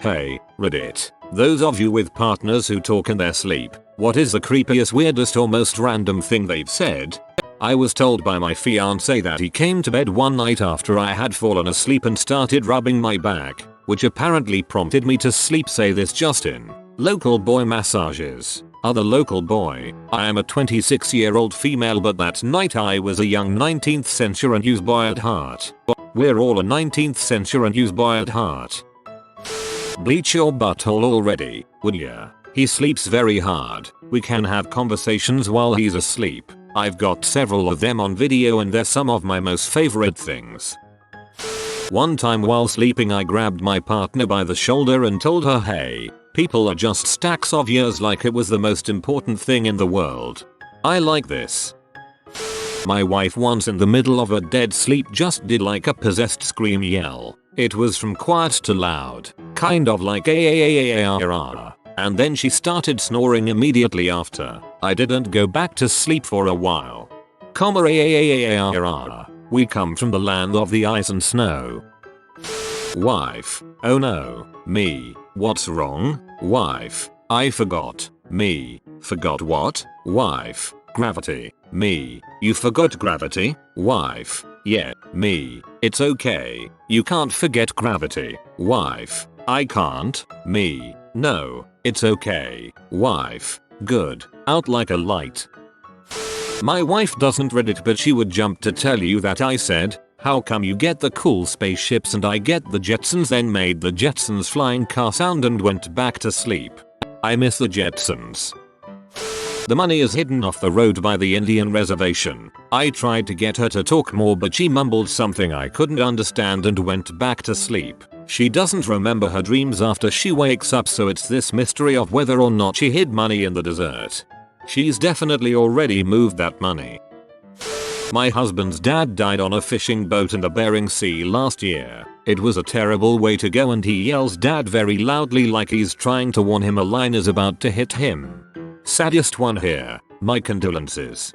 Hey, Reddit. Those of you with partners who talk in their sleep, what is the creepiest, weirdest or most random thing they've said? I was told by my fiance that he came to bed one night after I had fallen asleep and started rubbing my back, which apparently prompted me to sleep. Say this, Justin. Local boy massages. Other local boy. I am a 26-year-old female, but that night I was a young 19th century and used boy at heart. We're all a 19th century and used boy at heart. Bleach your butthole already, would ya? He sleeps very hard. We can have conversations while he's asleep. I've got several of them on video and they're some of my most favorite things. One time while sleeping I grabbed my partner by the shoulder and told her, hey, people are just stacks of years, like it was the most important thing in the world. I like this. My wife once in the middle of a dead sleep just did like a possessed scream yell. It was from quiet to loud, kind of like a, and then she started snoring immediately after. I didn't go back to sleep for a while. We come from the land of the ice and snow. Wife. Oh no. Me. What's wrong? Wife. I forgot. Me. Forgot what? Wife. Gravity. Me. You forgot gravity? Wife. Yeah. Me. It's okay. You can't forget gravity. Wife. I can't. Me. No. It's okay. Wife. Good. Out like a light. My wife doesn't read it, but she would jump to tell you that I said, how come you get the cool spaceships and I get the Jetsons, then made the Jetsons flying car sound and went back to sleep. I miss the Jetsons. The money is hidden off the road by the Indian reservation. I tried to get her to talk more, but she mumbled something I couldn't understand and went back to sleep. She doesn't remember her dreams after she wakes up, so it's this mystery of whether or not she hid money in the desert. She's definitely already moved that money. My husband's dad died on a fishing boat in the Bering Sea last year. It was a terrible way to go and he yells dad very loudly like he's trying to warn him a line is about to hit him. Saddest one here. My condolences.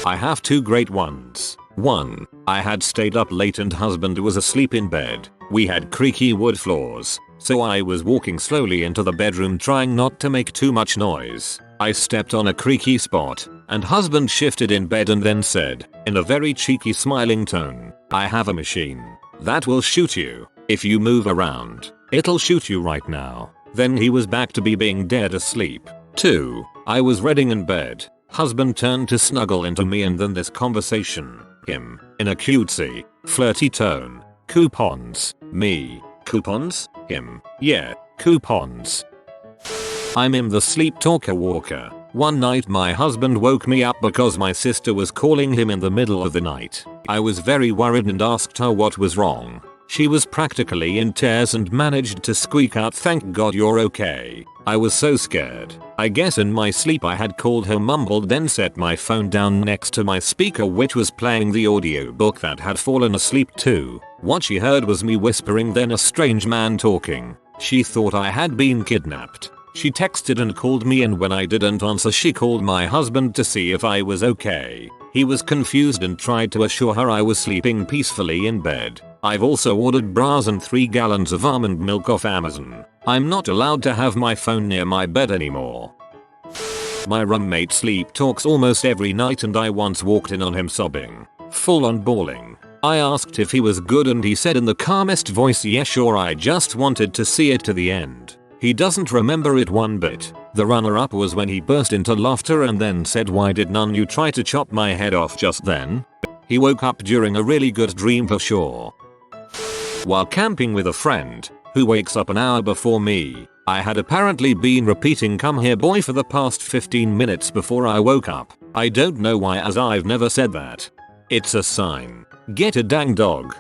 I have two great ones. One, I had stayed up late and husband was asleep in bed. We had creaky wood floors, so I was walking slowly into the bedroom trying not to make too much noise. I stepped on a creaky spot, and husband shifted in bed and then said, in a very cheeky smiling tone, I have a machine that will shoot you. If you move around, it'll shoot you right now. Then he was back to being dead asleep. 2. I was reading in bed. Husband turned to snuggle into me and then this conversation. Him, in a cutesy, flirty tone. Coupons. Me. Coupons? Him. Yeah, coupons. I'm in the sleep talker walker. One night my husband woke me up because my sister was calling him in the middle of the night. I was very worried and asked her what was wrong. She was practically in tears and managed to squeak out, "Thank God you're okay." I was so scared. I guess in my sleep I had called her, mumbled, then set my phone down next to my speaker which was playing the audiobook that had fallen asleep to. What she heard was me whispering, then a strange man talking. She thought I had been kidnapped. She texted and called me, and when I didn't answer she called my husband to see if I was okay. He was confused and tried to assure her I was sleeping peacefully in bed. I've also ordered bras and 3 gallons of almond milk off Amazon. I'm not allowed to have my phone near my bed anymore. My roommate sleep talks almost every night and I once walked in on him sobbing. Full on bawling. I asked if he was good and he said in the calmest voice, "Yeah sure, I just wanted to see it to the end." He doesn't remember it one bit. The runner-up was when he burst into laughter and then said, "Why did none you try to chop my head off just then?" He woke up during a really good dream for sure. While camping with a friend, who wakes up an hour before me, I had apparently been repeating "come here boy" for the past 15 minutes before I woke up. I don't know why, as I've never said that. It's a sign. Get a dang dog.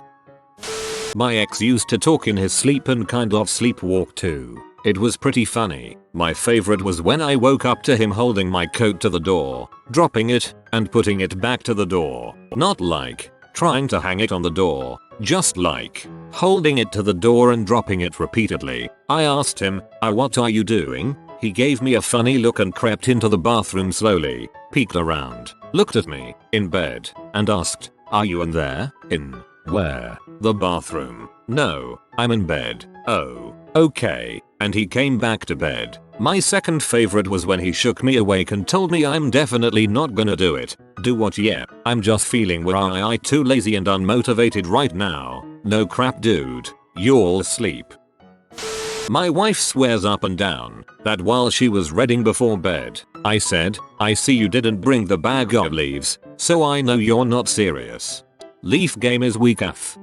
My ex used to talk in his sleep and kind of sleepwalk too. It was pretty funny. My favorite was when I woke up to him holding my coat to the door, dropping it, and putting it back to the door. Not like trying to hang it on the door, just like holding it to the door and dropping it repeatedly. I asked him, "What are you doing?" He gave me a funny look and crept into the bathroom slowly, peeked around, looked at me, in bed, and asked, "Are you in there?" "In where?" "The bathroom." "No, I'm in bed." "Oh, Okay, and he came back to bed. My second favorite was when he shook me awake and told me I'm definitely not gonna do it. Do what? Yeah, I'm just feeling too lazy and unmotivated right now. No crap dude, you're asleep. My wife swears up and down that while she was reading before bed, I said, I see you didn't bring the bag of leaves, so I know you're not serious. Leaf game is weak af.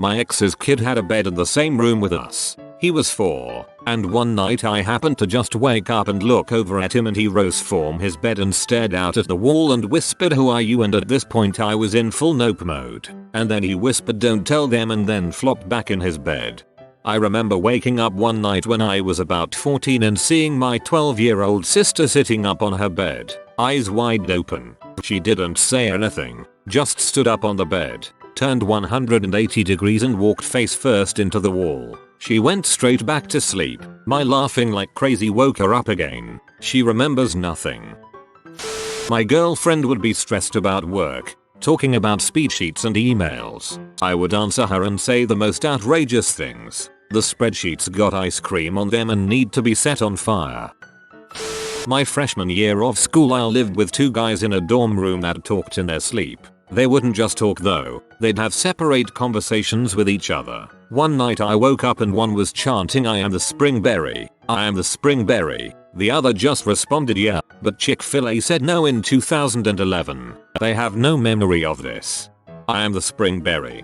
My ex's kid had a bed in the same room with us. He was 4, and one night I happened to just wake up and look over at him and he rose from his bed and stared out at the wall and whispered, "Who are you?" And at this point I was in full nope mode. And then he whispered, "Don't tell them," and then flopped back in his bed. I remember waking up one night when I was about 14 and seeing my 12-year-old sister sitting up on her bed, eyes wide open. She didn't say anything, just stood up on the bed, turned 180 degrees and walked face first into the wall. She went straight back to sleep. My laughing like crazy woke her up again. She remembers nothing. My girlfriend would be stressed about work, talking about speed sheets and emails. I would answer her and say the most outrageous things. The spreadsheets got ice cream on them and need to be set on fire. My freshman year of school I lived with 2 guys in a dorm room that talked in their sleep. They wouldn't just talk though, they'd have separate conversations with each other. One night I woke up and one was chanting, "I am the spring berry, I am the spring berry." The other just responded, "Yeah, but Chick-fil-A said no in 2011. They have no memory of this. I am the spring berry."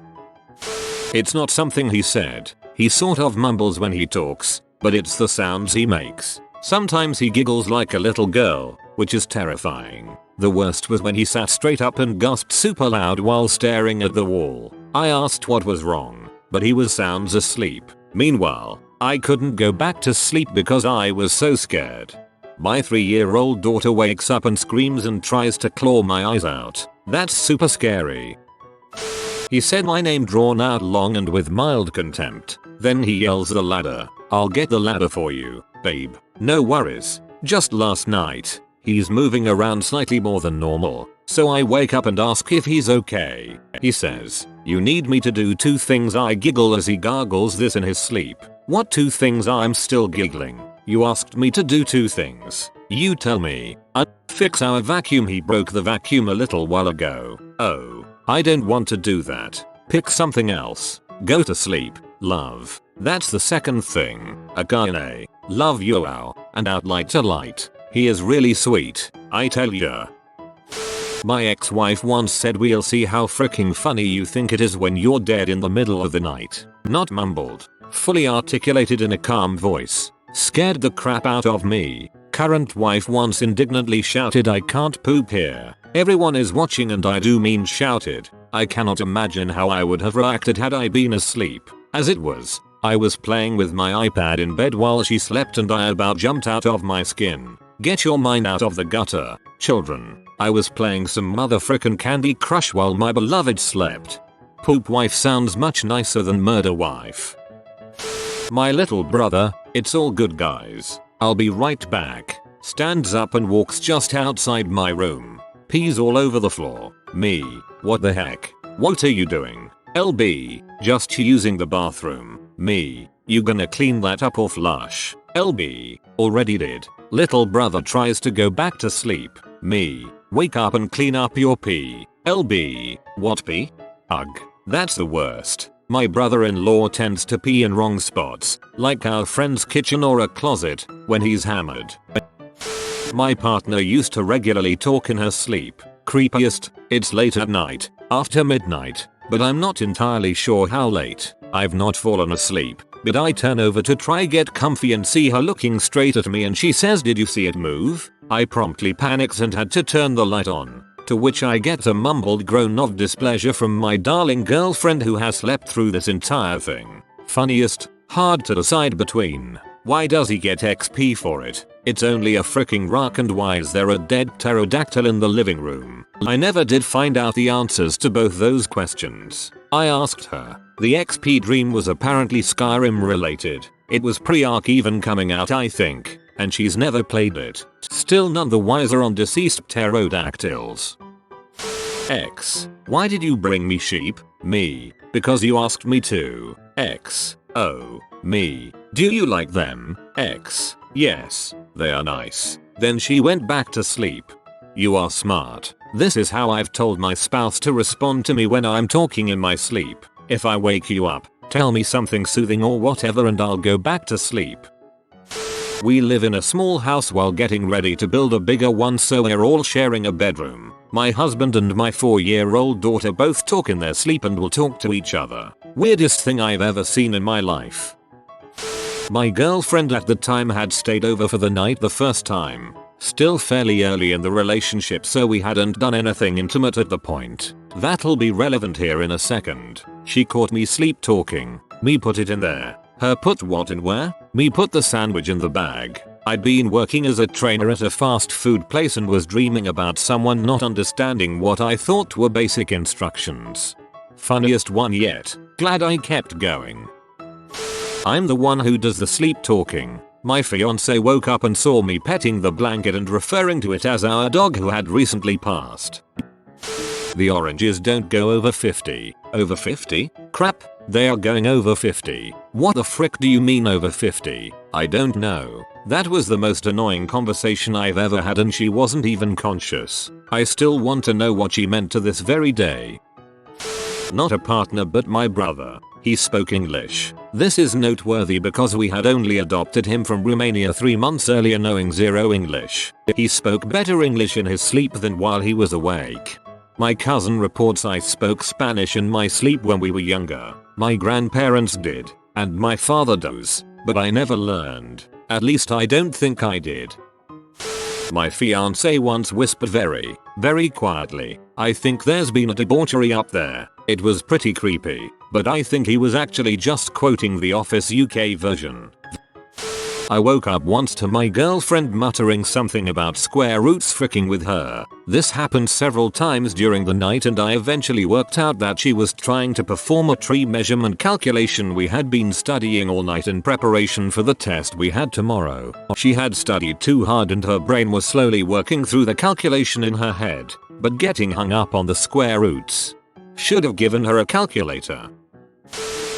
It's not something he said. He sort of mumbles when he talks, but it's the sounds he makes. Sometimes he giggles like a little girl, which is terrifying. The worst was when he sat straight up and gasped super loud while staring at the wall. I asked what was wrong, but he was sounds asleep. Meanwhile, I couldn't go back to sleep because I was so scared. My 3-year-old daughter wakes up and screams and tries to claw my eyes out. That's super scary. He said my name drawn out long and with mild contempt. Then he yells, "The ladder. I'll get the ladder for you, babe. No worries." Just last night, he's moving around slightly more than normal, so I wake up and ask if he's okay. He says, "You need me to do 2 things." I giggle as he gargles this in his sleep. "What 2 things?" I'm still giggling. "You asked me to do 2 things. You tell me." "Fix our vacuum. He broke the vacuum a little while ago." "Oh, I don't want to do that. Pick something else. Go to sleep, love." That's the second thing. Akane. Love you ow. And out light to light. He is really sweet, I tell ya. My ex-wife once said, "We'll see how freaking funny you think it is when you're dead in the middle of the night." Not mumbled. Fully articulated in a calm voice. Scared the crap out of me. Current wife once indignantly shouted, "I can't poop here. Everyone is watching," and I do mean shouted. I cannot imagine how I would have reacted had I been asleep. As it was, I was playing with my iPad in bed while she slept and I about jumped out of my skin. Get your mind out of the gutter, children. I was playing some motherfrickin' Candy Crush while my beloved slept. Poop wife sounds much nicer than murder wife. My little brother, "It's all good guys. I'll be right back," stands up and walks just outside my room. Pees all over the floor. Me, "What the heck? What are you doing?" LB, "Just using the bathroom." Me, "You gonna clean that up or flush?" LB, "Already did." Little brother tries to go back to sleep. Me, "Wake up and clean up your pee." LB, "What pee?" Ugh, that's the worst. My brother-in-law tends to pee in wrong spots, like our friend's kitchen or a closet, when he's hammered. My partner used to regularly talk in her sleep. Creepiest, it's late at night, after midnight, but I'm not entirely sure how late. I've not fallen asleep, but I turn over to try get comfy and see her looking straight at me and she says, "Did you see it move?" I promptly panicked and had to turn the light on, to which I get a mumbled groan of displeasure from my darling girlfriend who has slept through this entire thing. Funniest, hard to decide between. Why does he get XP for it? It's only a freaking rock, and why is there a dead pterodactyl in the living room? I never did find out the answers to both those questions. I asked her. The XP dream was apparently Skyrim related. It was pre-Arc even coming out, I think, and she's never played it. Still none the wiser on deceased pterodactyls. X. Why did you bring me sheep? Me. Because you asked me to. X. Oh. Me. Do you like them? X. Yes, they are nice. Then she went back to sleep. You are smart. This is how I've told my spouse to respond to me when I'm talking in my sleep. If I wake you up, tell me something soothing or whatever and I'll go back to sleep. We live in a small house while getting ready to build a bigger one, so we're all sharing a bedroom. My husband and my 4-year-old daughter both talk in their sleep and will talk to each other. Weirdest thing I've ever seen in my life. My girlfriend at the time had stayed over for the night the first time. Still fairly early in the relationship, so we hadn't done anything intimate at the point. That'll be relevant here in a second. She caught me sleep talking. Me put it in there. Her put what in where? Me put the sandwich in the bag. I'd been working as a trainer at a fast food place and was dreaming about someone not understanding what I thought were basic instructions. Funniest one yet. Glad I kept going. I'm the one who does the sleep talking. My fiance woke up and saw me petting the blanket and referring to it as our dog who had recently passed. The oranges don't go over 50. Over 50? Crap, they are going over 50. What the frick do you mean over 50? I don't know. That was the most annoying conversation I've ever had and she wasn't even conscious. I still want to know what she meant to this very day. Not a partner but my brother. He spoke English. This is noteworthy because we had only adopted him from Romania 3 months earlier knowing zero English. He spoke better English in his sleep than while he was awake. My cousin reports I spoke Spanish in my sleep when we were younger. My grandparents did, and my father does, but I never learned. At least I don't think I did. My fiance once whispered very, very quietly, "I think there's been a debauchery up there." It was pretty creepy, but I think he was actually just quoting the Office UK version. I woke up once to my girlfriend muttering something about square roots fricking with her. This happened several times during the night and I eventually worked out that she was trying to perform a tree measurement calculation we had been studying all night in preparation for the test we had tomorrow. She had studied too hard and her brain was slowly working through the calculation in her head, but getting hung up on the square roots. Should have given her a calculator.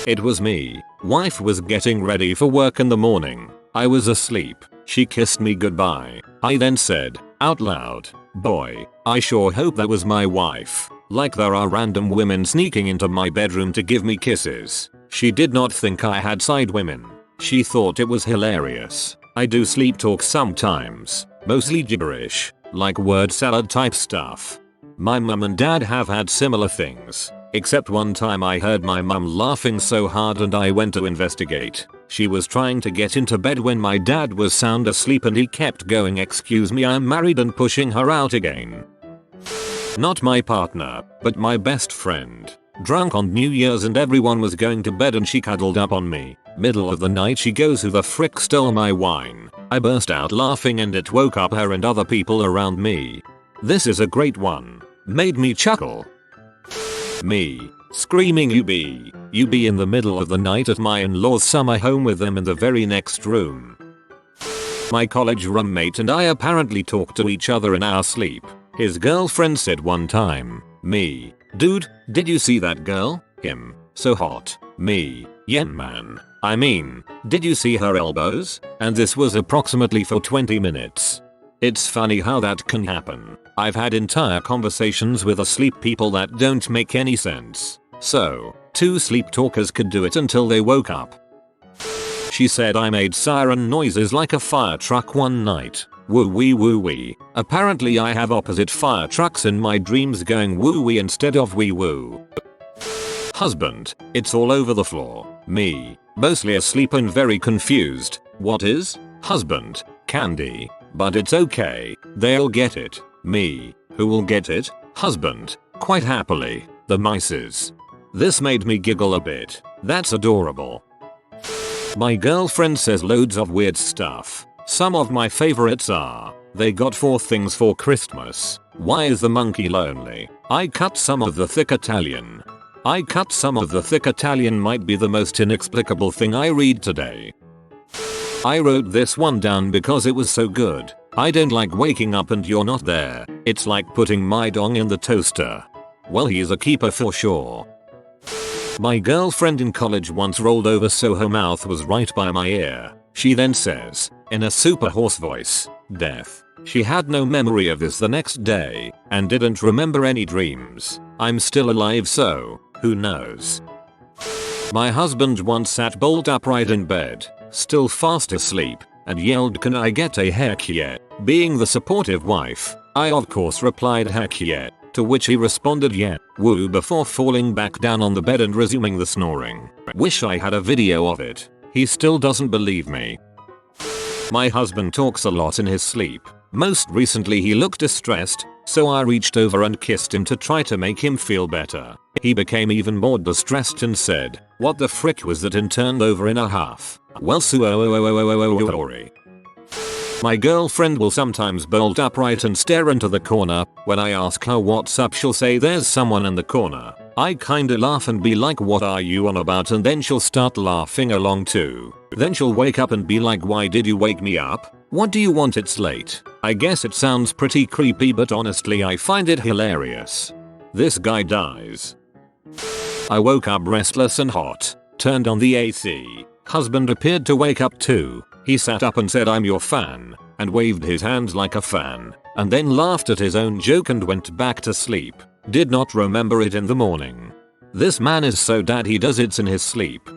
It was me. Wife was getting ready for work in the morning. I was asleep. She kissed me goodbye. I then said, out loud, "Boy, I sure hope that was my wife." Like there are random women sneaking into my bedroom to give me kisses. She did not think I had side women. She thought it was hilarious. I do sleep talk sometimes, mostly gibberish, like word salad type stuff. My mum and dad have had similar things. Except one time I heard my mum laughing so hard and I went to investigate. She was trying to get into bed when my dad was sound asleep and he kept going, "Excuse me, I'm married," and pushing her out again. Not my partner, but my best friend. Drunk on New Year's and everyone was going to bed and she cuddled up on me. Middle of the night she goes, "Who the frick stole my wine?" I burst out laughing and it woke up her and other people around me. This is a great one. Made me chuckle. Me. Screaming you be in the middle of the night at my in-laws' summer home with them in the very next room. My college roommate and I apparently talk to each other in our sleep. His girlfriend said one time, "Me. Dude, did you see that girl? Him. So hot." Me. "Yeah man. I mean, did you see her elbows?" And this was approximately for 20 minutes. It's funny how that can happen. I've had entire conversations with asleep people that don't make any sense. So, 2 sleep talkers could do it until they woke up. She said I made siren noises like a fire truck one night. Woo wee woo wee. Apparently I have opposite fire trucks in my dreams going woo wee instead of wee woo. Husband. It's all over the floor. Me. Mostly asleep and very confused. What is? Husband. Candy. But it's okay. They'll get it. Me. Who will get it? Husband. Quite happily. The mices. This made me giggle a bit. That's adorable. My girlfriend says loads of weird stuff. Some of my favorites are, they got 4 things for Christmas. Why is the monkey lonely? I cut some of the thick Italian. Might be the most inexplicable thing I read today. I wrote this one down because it was so good. I don't like waking up and you're not there. It's like putting my dong in the toaster. Well, he's a keeper for sure. My girlfriend in college once rolled over so her mouth was right by my ear. She then says, in a super hoarse voice, "Death." She had no memory of this the next day and didn't remember any dreams. I'm still alive, so who knows. My husband once sat bolt upright in bed, still fast asleep, and yelled, "Can I get a heck yeah?" Being the supportive wife, I of course replied heck yeah, to which he responded yeah, woo, before falling back down on the bed and resuming the snoring. Wish I had a video of it. He still doesn't believe me. My husband talks a lot in his sleep. Most recently he looked distressed, so I reached over and kissed him to try to make him feel better. He became even more distressed and said, "What the frick was that?" and turned over in a huff. Well, sorry. My girlfriend will sometimes bolt upright and stare into the corner. When I ask her what's up, she'll say there's someone in the corner. I kinda laugh and be like, "What are you on about?" and then she'll start laughing along too. Then she'll wake up and be like, "Why did you wake me up? What do you want? It's late." I guess it sounds pretty creepy, but honestly I find it hilarious. This guy dies. I woke up restless and hot. Turned on the AC. Husband appeared to wake up too. He sat up and said, "I'm your fan," and waved his hands like a fan, and then laughed at his own joke and went back to sleep. Did not remember it in the morning. This man is so dead he does it in his sleep.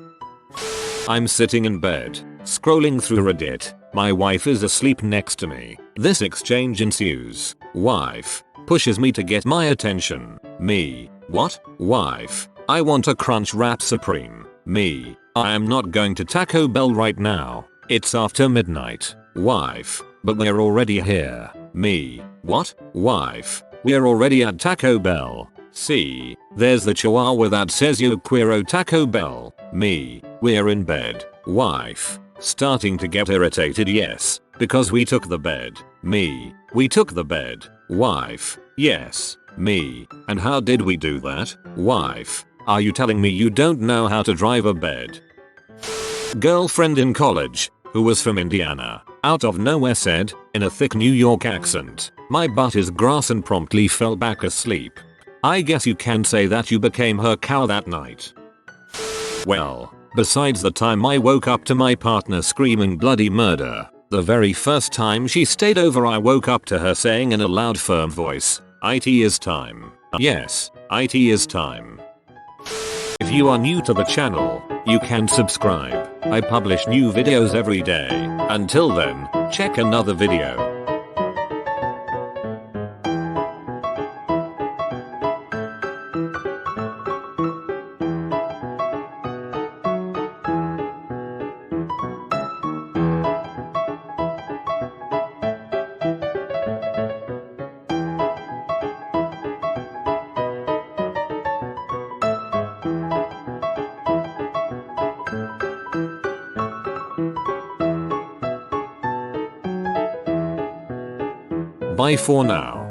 I'm sitting in bed, scrolling through Reddit. My wife is asleep next to me. This exchange ensues. Wife pushes me to get my attention. Me, "What? Wife, I want a Crunch Wrap Supreme." Me, "I am not going to Taco Bell right now. It's after midnight." Wife, "But we're already here." Me, "What? Wife, we're already at Taco Bell. See, there's the chihuahua that says "Yo quiero Taco Bell." Me, "We're in bed." Wife, starting to get irritated. "Yes, because we took the bed." Me, "We took the bed." Wife, "Yes." Me, "And how did we do that?" Wife, "Are you telling me you don't know how to drive a bed?" Girlfriend in college, who was from Indiana, out of nowhere said, in a thick New York accent, "My butt is grass," and promptly fell back asleep. I guess you can say that you became her cow that night. Well, besides the time I woke up to my partner screaming bloody murder, the very first time she stayed over I woke up to her saying in a loud firm voice, "IT is time." Yes, IT is time. If you are new to the channel, you can subscribe. I publish new videos every day. Until then, check another video. Bye for now.